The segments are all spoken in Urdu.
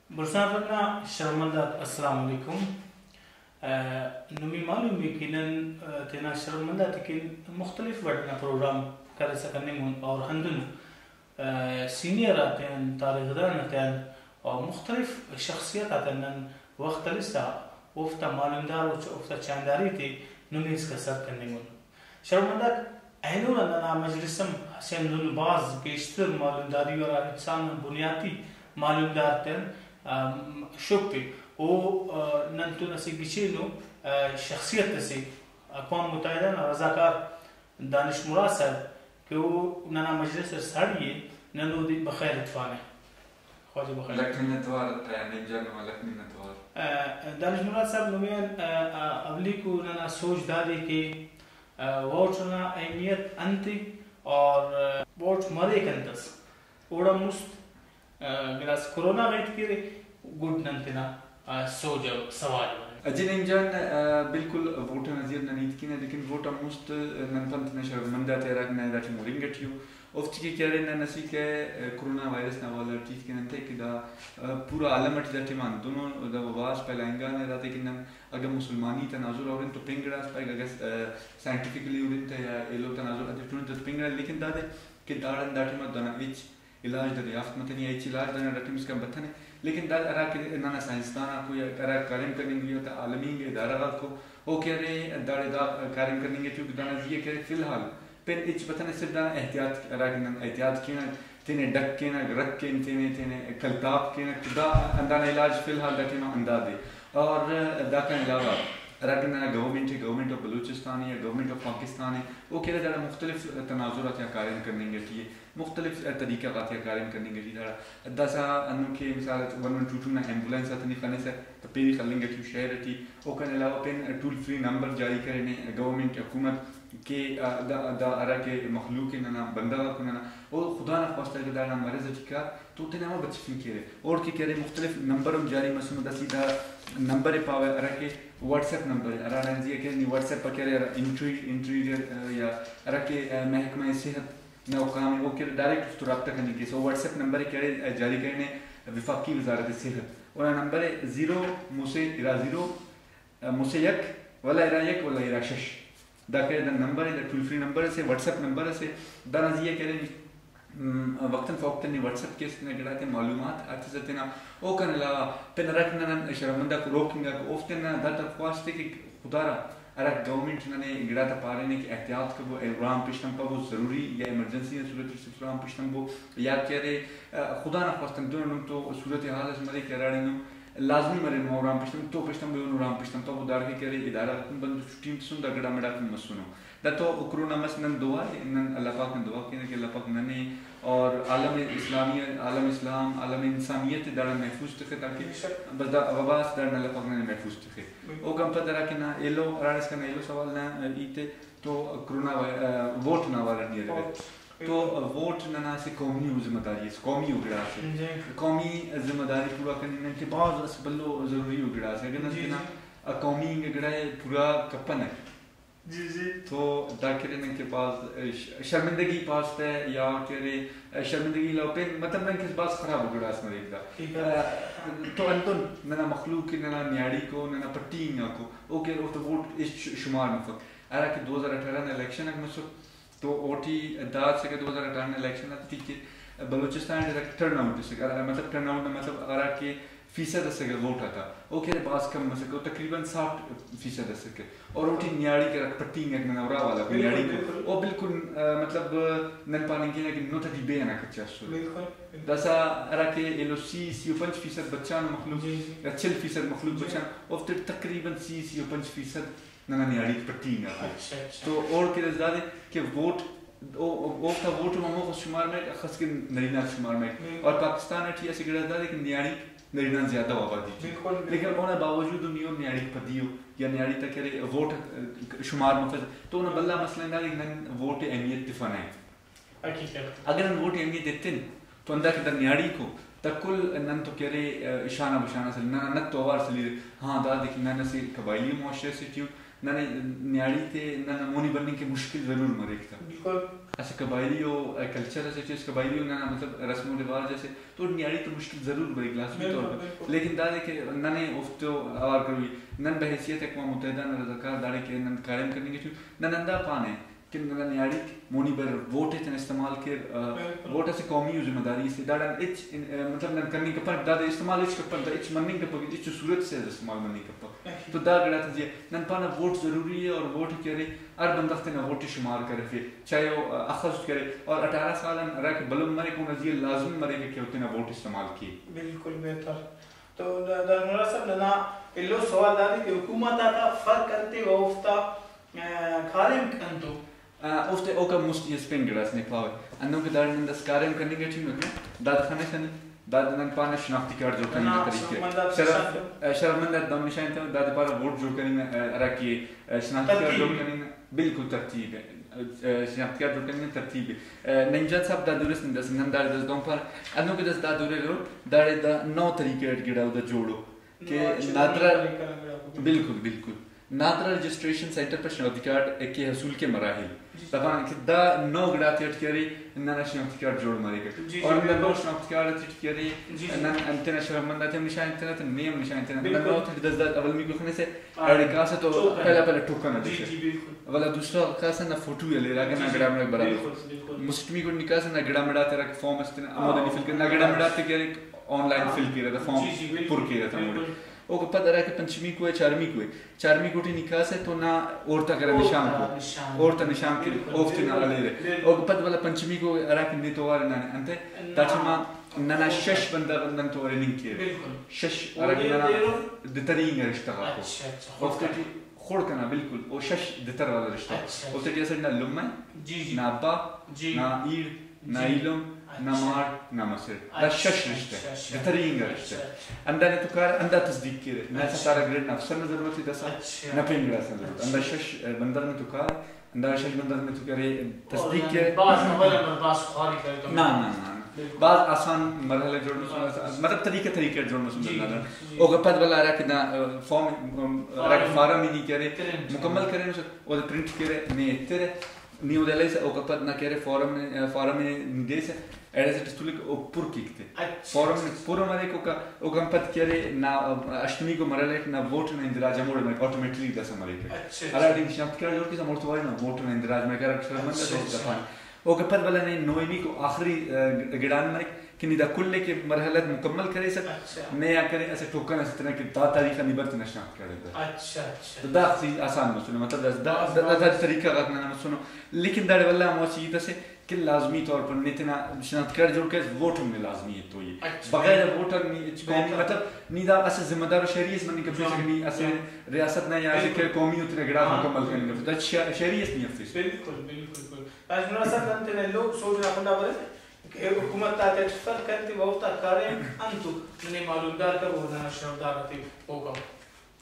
برساتنا شرمندات السلام علیکم. نمی معلوم یقیناً تینا شرمندات لیکن مختلف وقتنا پروگرام کر سکنے من اور ہندن سینئر آتے ہیں تاریخ دان آتے ہیں اور مختلف شخصیت آتے ہیں وقت لسا افتا معلومدار و افتا چانداری تھی نمی اس کا سر کرنے من شرمندات اہلون اندنا مجلسم حسین دن باز بیشتر معلومداری اور انسان بنیادی معلومدار تین شوپی او ننتو نسی گچینو شخصیت تسی اقوام متحدہ رضاکار دانش مراد صاحب کہ وہ ننا مجلس ساڑیے ننو دی بخیر اتفانے خواجہ بخیر لکھن نتوار نجان لکھن نتوار دانش مراد صاحب نمین اولی کو ننا سوچ دادی کہ ووٹ نا اہمیت انتی اور ووٹ مرے کنتس اوڑا مست گلاس کرونا ویٹ کے گڈ ننتنا سوچ سوال اجن جان بالکل ووٹ نظیر ننیت کینا لیکن ووٹ مست ننپنت نشر مندا تیراک نہ داٹی مورنگٹیو افت کی کہہ رہے نسی کہ کرونا وائرس نہ والا چیز کے نتے کہ دا پورا عالم اٹ داٹی مان دونوں دا واس پہلائنگا نہ راتے کہ اگر مسلمانی تناظر اور تو پنگڑاس پائے اگر سائنٹیفکلی اور تے یا ایلو تناظر تے تو پنگڑا لیکن دا دے کہ داڑن داٹی ما دنا وچ علاج دریافت متنی ایچ علاج دنا رٹم اس کا بتنے لیکن دا ارا کہ نانا سائنسدان کو یا ارا کاریم کرنے گئی ہوتا عالمی ادارہ کو وہ کہہ رہے داڑے دا کاریم کرنے گے کیونکہ دانا یہ کہہ رہے فی الحال پھر اچ پتہ صرف دانا احتیاط ارا کہ احتیاط کینا تینے ڈک کینا رکھ کے تینے کلتاب کینا دا اندانا علاج فی الحال دا کینا اندازے اور دا کا علاوہ لیکن گورنمنٹ آف بلوچستان یا گورنمنٹ آف پاکستان ہے وہ کہہ رہے مختلف تناظرات یا قائم کرنے گے مختلف طریقہ کا قائم کرنے گے دسا انو کے مثال 112 نہ ایمبولینس اتنی خانے سے تو پیری خلیں گے شہر تھی وہ کے علاوہ پین ٹول فری نمبر جاری کرنے گورنمنٹ حکومت کہ دا ارا کے مخلوق نہ بندہ کو نہ وہ خدا نہ خواستہ کہ دا مرض ٹھیکا تو تے نام بچ کہہ رہے اور کہ کہہ رہے مختلف نمبر جاری مسنو دسی دا نمبر پاوے ارا کے واٹس ایپ نمبر ارا رنزی کہ واٹس ایپ پر کہہ رہے انٹریگر یا ارا کے محکمہ صحت نہ کام وہ کہ ڈائریکٹ رابطہ کرنے کے سو واٹس ایپ نمبر کہہ رہے جاری کرنے وفاقی وزارت صحت اور نمبر 0 موسے 0 موسے یک ولا ارا یک ولا ارا شش دا کہ نمبر ہے ٹول فری نمبر سے واٹس ایپ نمبر سے دا نزیہ کہہ رہے وقتاً فوقتاً واٹس ایپ کیس نے گڑا کے معلومات آتے سے تینا او کن علاوہ پن رکھنا شرمندہ کو روکنگا کو اوفتن دا تفواستے کہ خدا را ارک گورنمنٹ نے گڑا تا پارے نے کہ احتیاط کو احرام پشتم پا وہ ضروری یا ایمرجنسی صورت سے احرام پشتم وہ یاد کہہ رہے خدا نہ خواستن دونوں تو صورت حال اس مرے کہہ رہے ہیں لازمی مرے احرام پشتم تو پشتم وہ احرام پشتم تو وہ دار کے کہہ رہے ادارہ بند ٹیم سن دا گڑا مڑا کن مسونو دا تو کرونا مسنن دعا نن اللہ پاک نے دعا کینے کہ اللہ پاک نے اور عالم اسلامی عالم اسلام عالم انسانیت دارا محفوظ تھے تاکہ بس دا وباس دارا اللہ پاک نے محفوظ تھے او کم پتہ کہ نہ ایلو رارس کا ایلو سوال نہ ایتے تو کرونا ووٹ نہ والا نہیں رہے تو ووٹ نہ سے قومی ذمہ داری ہے قومی اگڑا سے قومی ذمہ داری پورا کرنے کے بعد اس بلو ضروری اگڑا سے اگر نہ قومی اگڑا پورا کپن ہے جی جی تو دا کرنے کے پاس شرمندگی پاس ہے یا کہ شرمندگی لو پہ مطلب میں کس بات خراب ہو گڑا اس میں دیکھتا تو انتون نہ مخلوق نہ نیاڑی کو نہ پٹی نہ کو اوکے تو ووٹ اس شمار میں فق ارا کہ 2018 میں الیکشن ہے مسو تو اوٹی داد سے کہ 2018 میں الیکشن ہے کہ بلوچستان ڈائریکٹ ٹرن آؤٹ سے مطلب ٹرن آؤٹ مطلب ارا کہ فیصد سے ووٹ آتا وہ کہہ رہے بعض کم میں سے تقریباً 60% سے اور اوٹی نیاڑی کے رکھ پٹی میں نورا والا نیاڑی کو وہ بالکل مطلب نن پانے کی کہ نوتا دی بے نہ کچا سو دسا ارا کہ ایلو 35% بچان مخلوق یا 40% مخلوق بچان اور تقریباً 35% نن نیاڑی پٹی نہ تو اور کہ زیادہ کہ ووٹ وہ کا ووٹ ممو شمار میں خاص کے نرینا شمار میں اور پاکستان ہے ایسے گڑا دا لیکن نیاڑی نرینا زیادہ آبادی لیکن انہوں نے باوجود نیو نیاڑی پدیو یا نیاڑی تک کرے ووٹ شمار مفز تو انہوں بلہ مسئلہ نہ لیکن ووٹ اہمیت دفن ہے اگر ان ووٹ اہمیت دیتے تو اندر کے در نیاڑی کو تکل نن تو کہہ رہے شانہ بشانہ سے نہ تو آوار سے لیے ہاں دا دیکھیں نہ نسی قبائلی معاشرے سے تیوں نہ نیاڑی تے نہ مونی بننے کے مشکل ضرور مرے تھا بالکل اچھا قبائلی ہو کلچر ایسے چیز قبائلی ہو نہ مطلب رسم و رواج جیسے تو نیاڑی تو مشکل ضرور بڑی لازمی طور پر لیکن داڑے کہ نہ نے افتو آوار کروی نن بحیثیت اقوام متحدہ نہ رضاکار داڑے کہ نن قائم کرنے کے نہ نندا پانے کہ نہ نیاڑی مونی بر ووٹ ہے استعمال کے ووٹ سے قومی ذمہ داری سے داڑا اچ مطلب نن کرنے کے پر داڑے استعمال اچ کپن دا اچ مننگ کے پگی اچ صورت سے استعمال مننگ کے پگ تو دا گڑا تھا نن پانا ووٹ ضروری ہے اور ووٹ کرے ہر بندہ نہ ووٹ شمار کرے پھر چاہے وہ اخذ کرے اور 18 سال رہ بلم مرے کو نزیے لازم مرے کہ ہوتے نہ ووٹ استعمال کی بالکل بہتر تو دارمولا صاحب لنا لو سوال دادی کہ حکومت کا فرق کرتے ہو افتا کارم کنتو افتے اوکا مست یہ سپین گڑاس نے پاوے انو کے دارن دس کارم کرنے کے ٹیم میں داد خانے سے داد نن پانا شناختی کارڈ جو کرنے طریقے شرمندہ دم نشان تھا داد پارا ووٹ جو کرنے رکھیے شناختی کارڈ جو کرنے بالکل ترتیب ہے شناختی کارڈ جو کرنے ترتیب ہے ننجات صاحب دادورس ندس نن دار دس دون پر انو کے دس دادورے رو دارے دا نو طریقے گڑا دا جوڑو کہ نادرا بالکل بالکل نادرا رجسٹریشن سینٹر پر شناختی کارڈ کے حصول کے مراحل طبعا کہ دا نو گڑا تیٹ کرے نن شناختی کارڈ جوڑ مارے گا اور نن نو شناختی کارڈ تیٹ کرے نن انتنا شرمندہ تھے نشان تھے تے نیم نشان تھے نن نو تھے دس دس اول می کو کھنے سے اڑکا سے تو پہلا ٹوکا نہ دے والا دوسرا خاصا نہ فوٹو لے راگا نہ گڑا مڑ برابر مسٹمی کو نکاس نہ گڑا مڑا تیرا فارم است آمدنی فل نہ گڑا مڑا تے کرے آن لائن فل کیرا تھا فارم پر کیرا تھا مڑ او کو پتہ رہا کہ پنچمی کو ہے چارمی کو نکاس ہے تو نہ عورتہ کرا نشان کو عورتہ نشان کے اوفت نہ لے رہے او کو پتہ والا پنچمی کو رہا کہ نہیں تو وار نہ انتے تاچما نہ شش بندہ بندن تو ورے نہیں کیے شش رہا کہ نہ دترین رشتہ کو اوفت کی خور کنا بالکل او شش دتر والا رشتہ اوفت کی اثر نہ لمہ نہ ابا نہ ایر نہ علم نہ مار نہ مسر دا شش رشتہ بہترین رشتہ اندہ نے تو کار اندہ تصدیق کی نہ ستارہ گریڈ نہ افسر میں ضرورت ہے دسا نہ پین گرا سے ضرورت اندہ شش بندر میں تو کار اندہ شش بندر میں تو کرے تصدیق کے بعض نوالا پر بعض خواہی کرے نا بعض آسان مرحلہ جوڑنے سن مطلب طریقہ جوڑنے سن او کا پد والا رہا کہ نا فارم ہی نہیں کرے مکمل کرے او پرنٹ کرے نہیں تیرے نیو دلے سے او کا پد نہ کرے فارم میں دے سے ایڈے سے تستولی کو پر کیکتے فورم میں پورا مرے کو کم پت کرے نا اشتمی کو مرے لیک نا ووٹ نا اندراج موڑے میں آٹومیٹلی دسا مرے کے حالا دین شناخت کیا جوڑ کی سا مرتواری نا ووٹ نا اندراج میں کہا رکھ شرمندہ سے دفعان او کا پت والا نے نوئینی کو آخری گڑان مرے کہ نہیں دا کلے کے مرحلت مکمل کرے سک نیا کرے ایسے ٹوکن ایسے طرح کہ دا تاریخہ نہیں نہیں شناخت کر دیتا دا آسان مسئلہ مطلب دا طریقہ غاتنا مسئلہ لیکن داڑے واللہ موچی یہ سے کہ لازمی طور پر نیتنا شناخت کر جوڑ کے ووٹوں میں لازمی ہے تو یہ بغیر ووٹر قومی مطلب نیدہ اسے ذمہ دار و شہریت منی کبھی سکنی اسے ریاست نہ یا اسے کہ قومی اتنے گڑا مکمل کرنے گا دا شہریت نہیں افیس بالکل بالکل آج منہ صاحب انتے لوگ سوچ رہا کنڈا برے کہ حکومت تا تجفر کرتی وقتا کاریں انتو منی معلوم دار کا وہ دانا شرف دارتی ہوگا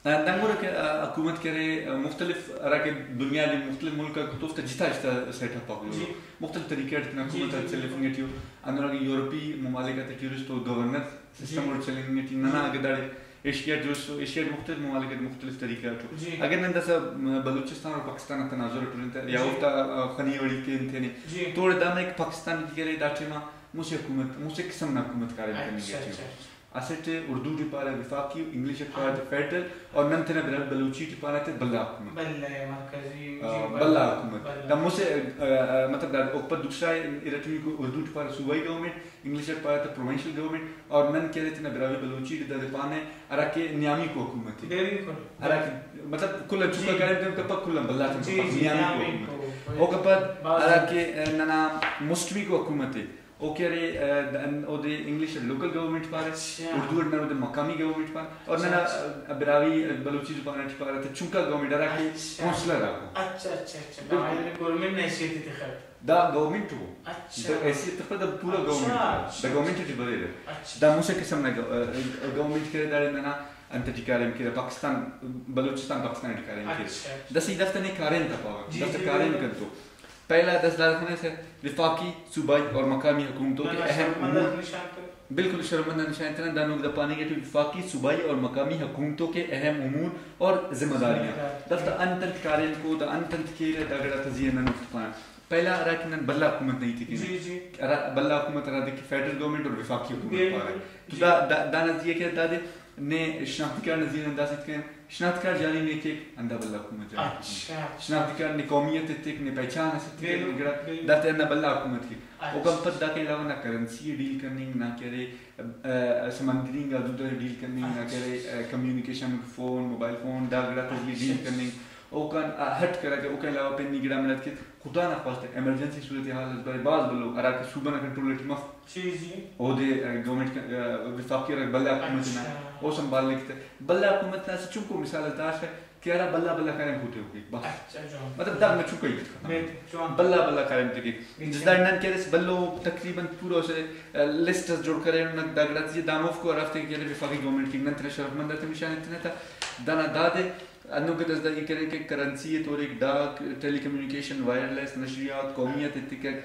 دنگور کہ حکومت کرے مختلف رکھ دنیا لی مختلف ملک کا کتوفت جتا سیٹ اپ پاکلو مختلف طریقے اتنا حکومت چلے گیٹیو اندر آگے یورپی ممالکات ٹیورسٹ و گورنر سسٹم اور چلیں گیٹی ننا آگے داڑے ایشیاٹ جو ایشیاٹ مختلف ممالکات مختلف طریقے اٹھو اگر نندہ سا بلوچستان اور پاکستان تناظر اٹھو یا ہوتا خنی وڑی کے انتینے توڑے دانا ایک پاکستان کی کرے داٹے ماں موسیقی حکومت موسیقی قسم نا حکومت کارے کرنے گیٹیو اسٹ اردو ٹپارا وفاقی انگلش ٹپارا فیڈرل اور نمتنا برال بلوچی ٹپارا تے بلا حکومت بلا حکومت دا موسے مطلب دا اوپر دوسرا ارتمی کو اردو ٹپارا صوبائی گورنمنٹ انگلش ٹپارا تے پروونشل گورنمنٹ اور نن کہہ رہے تھے براوی بلوچی دا پانے اراکے نیامی کو حکومت ہے اراکے مطلب کل چکا کرے تے کپا کل بلا تے نیامی کو حکومت او کپا اراکے ننا مسٹمی کو حکومت ہے او کہہ رہے او دے انگلش لوکل گورنمنٹ پارے اردو نہ دے مقامی گورنمنٹ پار اور نہ براوی بلوچی زبان پارے تے چونکا گورنمنٹ را کے کونسلر را اچھا گورنمنٹ نے ایسی تھی خیر دا گورنمنٹ ہو دا ایسی تو دا پورا گورنمنٹ دا گورنمنٹ تے بڑے دا موسے قسم نہ گورنمنٹ کرے دارے نہ انت ٹکارم کی پاکستان بلوچستان پاکستان ٹکارم کی دا سی دفتر نے کارن تا پاوا دفتر کارن کر تو پہلا 10 لاکھ سے وفاقی صوبائی اور مقامی حکومتوں کے اہم بالکل شرمندہ نشان اتنا دانوں دا پانی کے وفاقی صوبائی اور مقامی حکومتوں کے اہم امور اور ذمہ داریاں دفتر انتنت کارین کو دا انتنت کی دگڑا تزیہ ننفتفان پہلا راکنن بلا حکومت نہیں تھی بلا حکومت را دیکھ فیڈرل گورنمنٹ اور وفاقی حکومت پا رہے تو دا نزیہ کیا دا دے نے شناختی کار نزیہ اندازت کریں شناختی کار جانی نے کہ اندہ بلا حکومت جانی شناختی کار نے قومیت تک نے پہچان ہے دا تے اندہ بلا حکومت کی وہ کم پت دا کے علاوہ نہ کرنسی ڈیل کرنی نہ کرے سمندری گا دودھ ڈیل کرنی نہ کرے کمیونیکیشن فون موبائل فون دا گڑا تجلی ڈیل کرنی او کان ہٹ کرا کہ او کے علاوہ پہ نگڑا ملت کے خدا نہ خواست ایمرجنسی صورتحال برے بعض بلو ارا کہ صوبہ نہ کنٹرول مف او دے گورنمنٹ وفاقی اور بلا حکومت نہ او سنبھال لکھتے بلا حکومت نہ چون کو مثال داش ہے کہ ارا بلا بلا کریں ہوتے ہوگی بس مطلب دا میں چون کوئی بلا بلا کریں تے جس دا نن کے اس بلو تقریبا پورا سے لسٹ جوڑ کرے نہ دگڑا یہ داموف کو رفتے کہ وفاقی گورنمنٹ کی نن شرف مند تے نشان اتنا تھا دانا دادے انو کے دس یہ کریں کہ کرنسی ہے تو ایک ڈاک ٹیلی کمیونیکیشن وائرلیس نشریات قومیت اتکر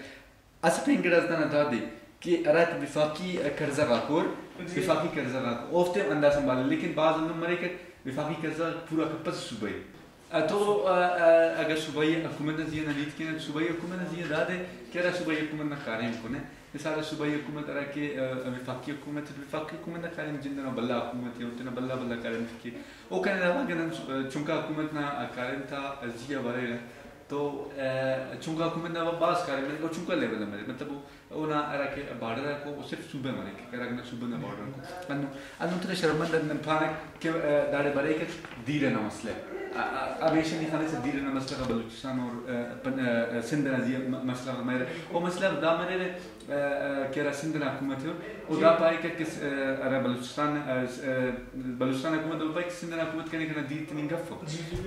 اس پینگڑ از دانا دادے کہ ارات وفاقی قرضہ غاکور وفاقی قرضہ غاکور اوفتے انداز سنبھالے لیکن بعض اندر مرے کہ وفاقی قرضہ پورا کپس صوبائی تو اگر صوبائی حکومت نزیہ نلیت کے صوبائی حکومت نزیہ دادے کہ ارا صوبائی حکومت نہ کاریم کنے مثال صوبائی حکومت ارا کہ وفاقی حکومت نہ کاریم جندنا بلا حکومت ہے اتنا بلا بلا کاریم کی او کہنے لگا کہ چونکہ حکومت نہ کاریم تھا ازیہ بارے گا تو چونکہ حکومت نہ باز کاریم ہے اور چونکہ لیول ہے مطلب اونا ارا کہ بارڈر کو صرف صوبے میں کہ ارا کہ صوبے نہ بارڈر کو انو تے شرمندہ نن پھانک کہ داڑے بارے کہ دیر نہ مسئلہ ابیشن نہیں خانے سے دیر نہ مسئلہ کا بلوچستان اور سندھ نزیہ مسئلہ میرے وہ مسئلہ دا میرے کہ ارا سندھ حکومت ہے او دا پائے کہ کس ارا بلوچستان حکومت دا پائے کہ سندھ حکومت کرنے کا دیر تنین گفو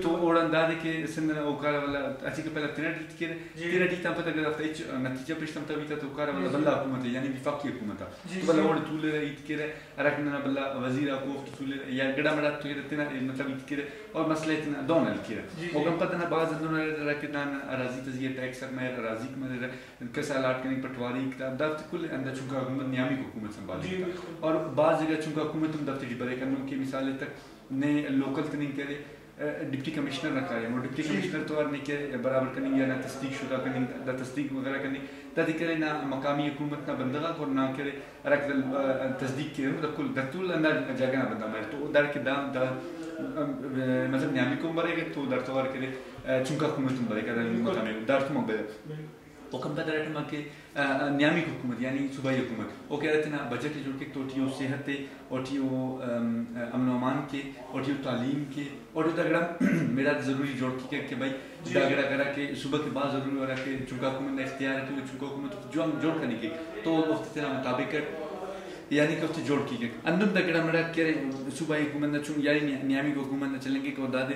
تو اوڑان دا دے کہ سندھ اوکارا والا اچھی کہ پہلا تیرہ ڈیت کرے تیرہ ڈیت پتہ اگر افتا ایچ نتیجہ پیشتم تاویتا تو اوکارا والا بلا حکومت ہے یعنی وفاقی حکومت ہے تو بلا اوڑ طولے رہا ایت کرے ارا کننا بلا وزیر حکومت طولے رہا یا گڑا مڑا تو یہ تینا مطلب ایت کرے اور مسئلہ اتنا دون حل کرے اوکم پتہ نا بعض اندر رہا کہ نان اراضی تزیہ ٹیکس میں اراضی میں رہا کسالات کنی پٹواری کتاب دفت کل اندر چونکہ حکومت نیامی حکومت سنبھالی اور بعض جگہ چونکہ حکومت دفتری برے کرنے کی مثالیں تک نے لوکل تنین کرے ڈپٹی کمشنر نہ کرے اور ڈپٹی کمشنر تو اور نہیں کہ برابر کرنے یا نہ تصدیق شدہ کرنے نہ تصدیق وغیرہ کرنے تدی کرے نہ مقامی حکومت نہ بندگا اور نہ کرے رکھ تصدیق کرے مطلب کل دکتول اندر جگہ نہ بندہ مارے تو در کے دام دا مطلب نیامی کو برے گا تو در تو اور کرے چونکہ حکومت برے گا مقامی در تو مبارے وہ کم بدر رہتا کہ نیامی حکومت یعنی صوبائی حکومت وہ کہہ رہے تھے نا بجٹ جوڑ کے تو ٹھیو صحت اور ٹھیو امن و امان کے اور ٹھیو تعلیم کے اور دگڑا میرا ضروری جوڑ کے کہ بھائی دگڑا کرا کہ صبح کے بعد ضروری ہو رہا کہ چونکہ حکومت نے اختیار ہے تو چونکہ حکومت جو ہم جوڑ کرنے کے تو وقت تیرا مطابق یعنی کہ وقت جوڑ کی گئے اندر دگڑا میرا کہ صوبائی حکومت نہ چون یعنی نیامی حکومت نہ چلیں گے کہ وہ دادے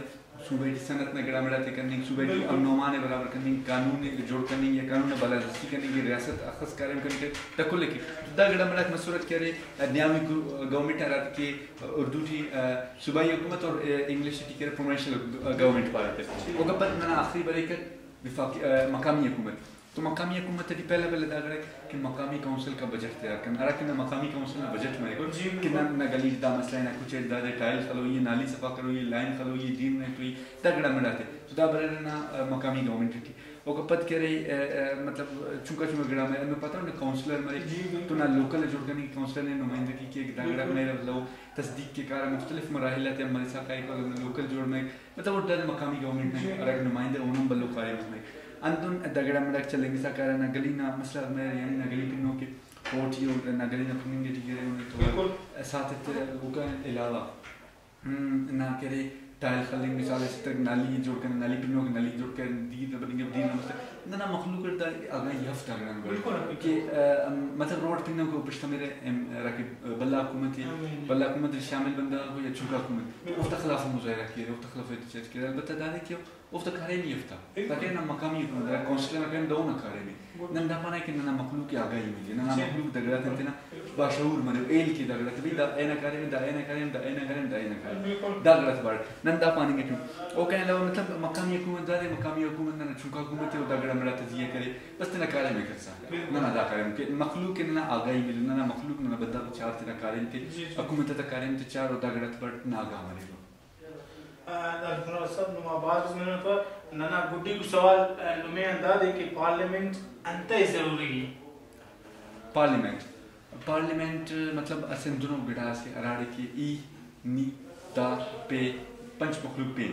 صوبائی صنعت میں گڑا مڑاتے کرنے صوبائی امن و امان برابر کرنے قانون جوڑ کرنے یا قانون بالادستی کرنے کی ریاست اخذ قائم کرنے کے تکل کے دا گڑا مڑا مسورت کرے نیامی گورنمنٹ رات کے اردو تھی صوبائی حکومت اور انگلش کی کرے پرومینشل گورنمنٹ پاتے وہ کا بعد میں آخری بارے کہ وفاقی مقامی حکومت تو مقامی حکومت تھی پہلے دا کرے کہ مقامی کونسل کا بجٹ تیار کرنا ارا کہ مقامی کونسل نہ بجٹ میں کہ نہ گلی دا مسئلہ نہ کچھ دا ٹائل کھلو یہ نالی صفا کرو یہ لائن کھلو یہ دین میں تو یہ تگڑا مڑاتے تو دا برے نہ مقامی گورنمنٹ تھی وہ کا پت کرے مطلب چونکہ گڑا میں میں پتہ نہ کونسلر میں تو نہ لوکل جوڑ کرنے کی کونسلر نے نمائندگی کی کہ دگڑا میں لو تصدیق کے کار مختلف مراحل تھے ہمارے ساتھ کا لوکل جوڑ میں مطلب وہ ڈر مقامی گورنمنٹ میں اور نمائندے انہوں بلو قائم میں اندون دگڑا مڑا چلیں گے سکارا نہ گلی نہ مسئلہ میں یعنی نہ گلی پنوں کے پورٹی اور نہ گلی نہ پنوں کے ٹھیک ہے انہیں تو ساتھ وہ کا علاوہ نہ کرے ٹائل خلنگ مثال اس تک نالی جوڑ کر نالی پنوں کے نالی جوڑ کر دید بنیں گے دین نہ مخلوق کرتا آگاہ یہ ہفتہ گران کہ مطلب روڈ پنوں کو پشتہ میرے رکھے بلا حکومت ہے بلا حکومت شامل بندہ ہو یا چونکہ حکومت افتا خلاف مظاہرہ کیا ہے افتا خلاف احتجاج کیا ہے البتہ دانے کیوں افتا کھارے نہیں افتا تاکہ نہ مقامی حکومت ہے کونسلر میں دو نہ کھارے میں نہ پانا ہے کہ نہ مخلوق کی آگاہی ملی نہ مخلوق دگڑا تھے نا باشعور مره ایل کی دغه ته دا اینا کاریم دا اینا کاریم دا اینا کاریم دا اینا کاریم دا غلط بار نن دا پانی کې او کله مطلب مقامی حکومت دا مقامی حکومت نه چونکه حکومت یو دا ګړه مړه تزیه کوي بس نه کاریم کوي نه دا کاریم کې مخلوق نه آگاهی مل نه مخلوق نه بدا چار ته کاریم کې حکومت ته کاریم ته چار دا ګړه پر نه آگاه مری ڈاکٹر صاحب نما بعض میں تو ننا گڈی کو سوال نمے انداز ہے کہ پارلیمنٹ انتہائی ضروری ہے پارلیمنٹ مطلب اسن دونوں گڑا سے اراڑے کی ای نی تا پے پنچ مخلوق پے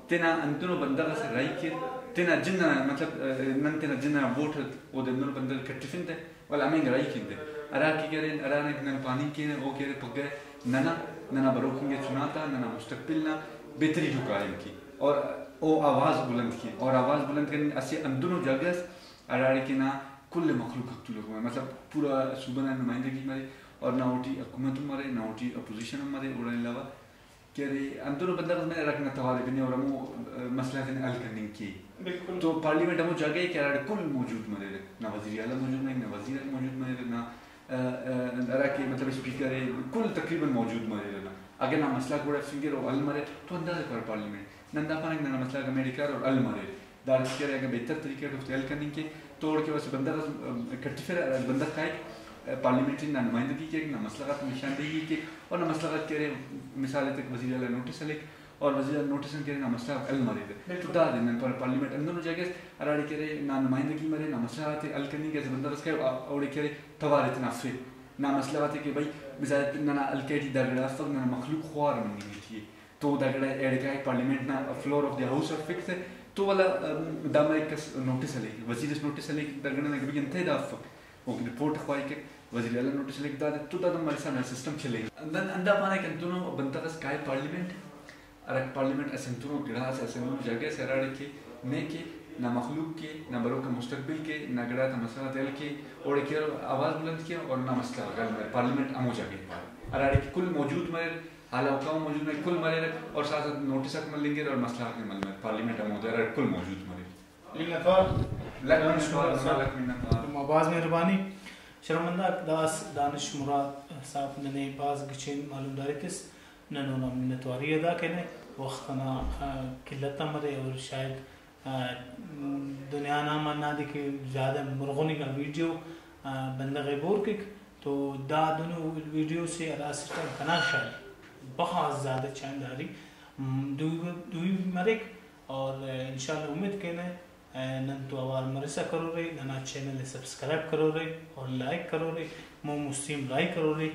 تینا انتونو بندہ سے رائی کے تینا جنہ مطلب نن تینا جنہ ووٹ او دے نن بندہ کٹفن دے ولا امیں رائی کیندے ارا کی کرے ارا نے نن پانی کی او کرے پگے ننا بروکنگے چناتا ننا مستقبلنا بہتری جو قائم کی اور او آواز بلند کی اور آواز بلند کرنے اسے اندونوں جگہ اراڑے کے نا کل مخلوق حق لوگ مطلب پورا صوبہ نمائندگی مرے اور نہ اوٹی حکومت مرے نہ اوٹی اپوزیشن مرے اور علاوہ کہ اندونوں بندہ میں رکھنا توالے بنے اور ہمو مسئلہ کے حل کرنے کی تو پارلیمنٹ ہمو جگہ ہے کہ اراڑے کل موجود مرے نہ وزیر اعلیٰ موجود مرے نہ وزیر موجود مرے نہ ارا کے مطلب اسپیکر ہے کل تقریباً موجود مرے نا اگر نہ مسئلہ کوڑا فنگر اور ال مرے تو اندازہ کر پارلیمنٹ نندا پانک نہ مسئلہ کا میڈیکل اور ال مرے دارس کرے اگر بہتر طریقے سے حل کرنے کے توڑ کے واسے بندہ کٹفر بندہ کھائے پارلیمنٹری نہ نمائندگی کے نہ مسئلہ کا نشاندہی کے اور نہ مسئلہ کرے مثال تک وزیر اعلیٰ نوٹس لکھ اور وزیر نوٹس کرے نہ مسئلہ ال مرے تو دا دن پر پارلیمنٹ اندر جگہ اراڑی کرے نہ نمائندگی مرے نہ مسئلہ تے ال کرنے کے بندہ بس کہ اور کرے توار اتنا فر نہ مسئلہ بات ہے کہ بھائی مثال نہ الکیٹی دگڑا فق نہ مخلوق خوار منی تھی تو دگڑا ایڈ کا پارلیمنٹ نہ فلور آف دی ہاؤس آف فکس ہے تو والا دام ایک نوٹس لے وزیر نوٹس لے دگڑا نہ کہ انتہا دا فق وہ رپورٹ خواہی کہ وزیر اعلیٰ نوٹس لے دا تو دا ہمارے سامنے سسٹم چلے اندا پانا کہ انتونو بنتا کس کائے پارلیمنٹ اور پارلیمنٹ اسنتونو گڑا سے اسنتونو جگہ سے راڑے کے نے کے نہ مخلوق کے نہ برو کا مستقبل کے نہ گڑا تھا مسئلہ دل کے اور ایک آواز بلند کیا اور نہ مسئلہ غل میں پارلیمنٹ امو جگہ پار اراڑے کی کل موجود مرے حالا حکام موجود میں کل مرے اور ساتھ ساتھ نوٹس مل لیں گے اور مسئلہ کے مل میں پارلیمنٹ امو دے اراڑے کل موجود مرے لکھن آواز مہربانی شرمندہ اقداس دانش مراد صاحب نے باز گچین معلوم داری کس ننونا منتواری ادا کرنے وقتنا قلتا مرے اور شاید دنیا نام آنا دی کہ زیادہ مرغونی کا ویڈیو بندہ غیبور کک تو دا دونوں ویڈیو سے اراسٹا بنا شاید بہت زیادہ چاند داری دوی مرک اور انشاءاللہ امید کہنے نن تو آوار مرسا کرو رہے ننا چینل سبسکرائب کرو رہے اور لائک کرو رہے مو مسلم لائک کرو رہے